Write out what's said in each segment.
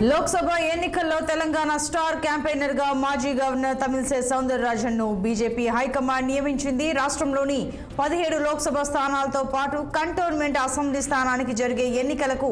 లోక్సభ ఎన్నికల్లో Telangana star campaigner గా మాజీ గవర్నర్ తమిళిసై సౌందరరాజన్ ను బీజేపీ హైకమాండ్ నియమించింది. రాష్ట్రంలోని 17 లోక్సభ స్థానాలతో పాటు కంటోన్మెంట్ అసెంబ్లీ స్థానానికి జరిగే ఎన్నికలకు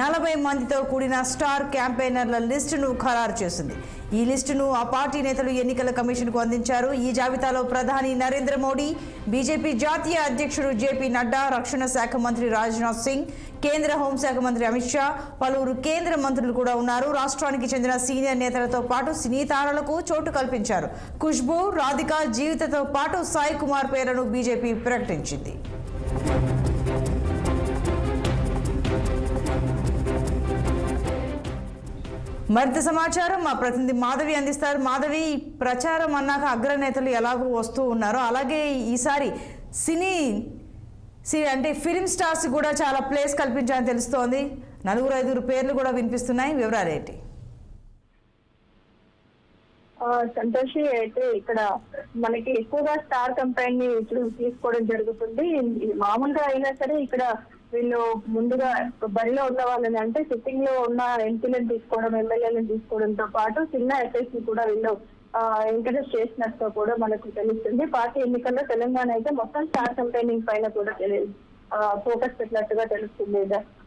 40 మందితో కూడిన స్టార్ క్యాంపెయినర్ల లిస్టును ఖరారు చేసింది. ఈ లిస్టును ఆ పార్టీ నేతలు ఎన్నికల కమిషన్ కు అందించారు. ఈ జాబితాలో ప్రధాని నరేంద్ర మోడీ, బీజేపీ జాతీయ అధ్యక్షుడు జేపీ నడ్డా, రక్షణ శాఖ మంత్రి రాజ్నాథ్ సింగ్, కేంద్ర హోంశాఖ మంత్రి అమిత్ షా, పలువురు కేంద్ర మంత్రులు కూడా ఉన్నారు. రాష్ట్రానికి చెందిన సీనియర్ నేతలతో పాటు సినీ తారలకు చోటు కల్పించారు. ఖుష్బూ, రాధిక జీవితతో పాటు సాయి కుమార్ పేర్లను బీజేపీ ప్రకటించింది. మరింత సమాచారం మా ప్రతినిధి మాధవి అందిస్తారు. మాధవి, ప్రచారం అన్నాక అగ్రనేతలు ఎలాగో వస్తూ ఉన్నారో అలాగే ఈసారి అంటే ఫిలిం స్టార్స్ కూడా చాలా ప్లేస్ కల్పించాలని తెలుస్తోంది. 4-5 పేర్లు కూడా వినిపిస్తున్నాయి. వివరాలు ఏంటి? సంతోషి, అయితే ఇక్కడ మనకి ఎక్కువగా స్టార్ కంపెనీ ఇప్పుడు తీసుకోవడం జరుగుతుంది. మామూలుగా అయినా సరే ఇక్కడ వీళ్ళు ముందుగా బరిలో ఉన్న వాళ్ళని, అంటే సిట్టింగ్ లో ఉన్న ఎంపీలను తీసుకోవడం, ఎమ్మెల్యేలను తీసుకోవడంతో పాటు చిన్న ఎస్ఐసి కూడా వీళ్ళు ఎంకరేజ్ చేసినట్టు కూడా మనకు తెలుస్తుంది. పార్టీ ఎన్నికల్లో తెలంగాణ అయితే మొత్తం స్టార్ కంపెయినింగ్ పైన కూడా ఫోకస్ పెట్టినట్టుగా తెలుస్తుంది.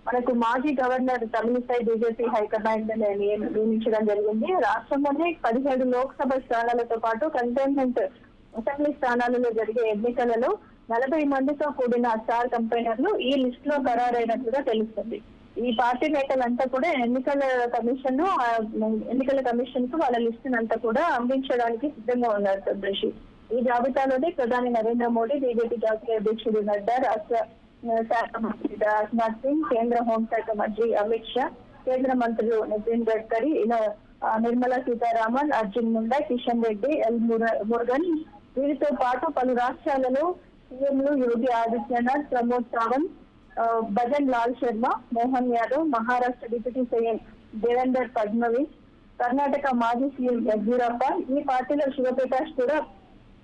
మనకు మాజీ గవర్నర్ తమిళిసై బీజేపీ హైకమాండ్ నియమించడం జరిగింది. రాష్ట్రంలోనే 17 లోక్సభ స్థానాలతో పాటు కంటోన్మెంట్ అసెంబ్లీ స్థానాలలో జరిగే ఎన్నికలలో 40 మందితో కూడిన స్టార్ కంపెయినర్లు ఈ లిస్ట్ లో ఖరారైనట్లుగా తెలుస్తుంది. ఈ పార్టీ నేతలంతా కూడా ఎన్నికల కమిషన్ కు వాళ్ళ లిస్ట్ అంతా కూడా అందించడానికి సిద్ధంగా ఉన్నారు. సంతోషి, ఈ జాబితాలోనే ప్రధాని నరేంద్ర మోడీ, బీజేపీ జాతీయ అధ్యక్షుడు నడ్డా, రాష్ట్ర శాఖ మంత్రి రాజ్నాథ్ సింగ్, కేంద్ర హోంశాఖ మంత్రి అమిత్ షా, కేంద్ర మంత్రులు నితిన్ గడ్కరీ, నిర్మలా సీతారామన్, అర్జున్ ముండా, కిషన్ రెడ్డి, ఎల్ మురుగన్, వీరితో పాటు పలు రాష్ట్రాలలో సీఎంలు యోగి ఆదిత్యనాథ్, ప్రమోద్ సావంత్, భజన్ లాల్ శర్మ, మోహన్ యాదవ్, మహారాష్ట్ర డిప్యూటీ సీఎం దేవేందర్ ఫడ్నవీస్, కర్ణాటక మాజీ సీఎం యడ్యూరప్ప, ఈ పార్టీలో శివప్రకాష్ కూడా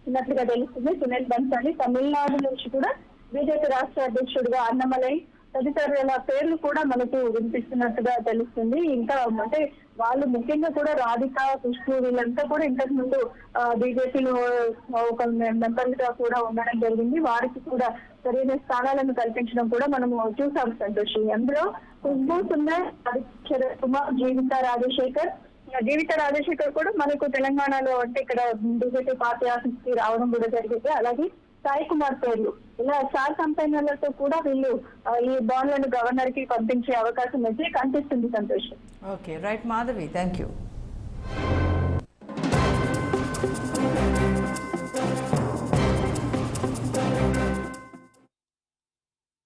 ఉన్నట్లుగా తెలుస్తుంది. సునీల్ బన్సాలి, తమిళనాడు నుంచి కూడా బీజేపీ రాష్ట్ర అధ్యక్షుడిగా అన్నమలై తదితరుల పేర్లు కూడా మనకు వినిపిస్తున్నట్టుగా తెలుస్తుంది. ఇంకా అంటే వాళ్ళు ముఖ్యంగా కూడా రాధిక, ఖుష్బూ వీళ్ళంతా కూడా ఇంతకు ముందు బీజేపీలో ఒక మెంబర్లుగా కూడా ఉండడం జరిగింది. వారికి కూడా సరైన స్థానాలను కల్పించడం కూడా మనము చూసాం. సంతోషి, అందులో ఖుష్బూ, సుందర్, శరత్ కుమార్, జీవిత రాజశేఖర్ కూడా మనకు తెలంగాణలో అంటే ఇక్కడ బీజేపీ పార్టీ ఆఫీస్కి రావడం కూడా జరిగింది. అలాగే సాయి కుమార్ పేర్లు, ఇలా స్టార్ కంపెనీలతో కూడా వీళ్ళు ఈ బాండ్లను గవర్నర్ కి పంపించే అవకాశం అయితే కనిపిస్తుంది. సంతోషం. Okay, right Madhavi, thank you.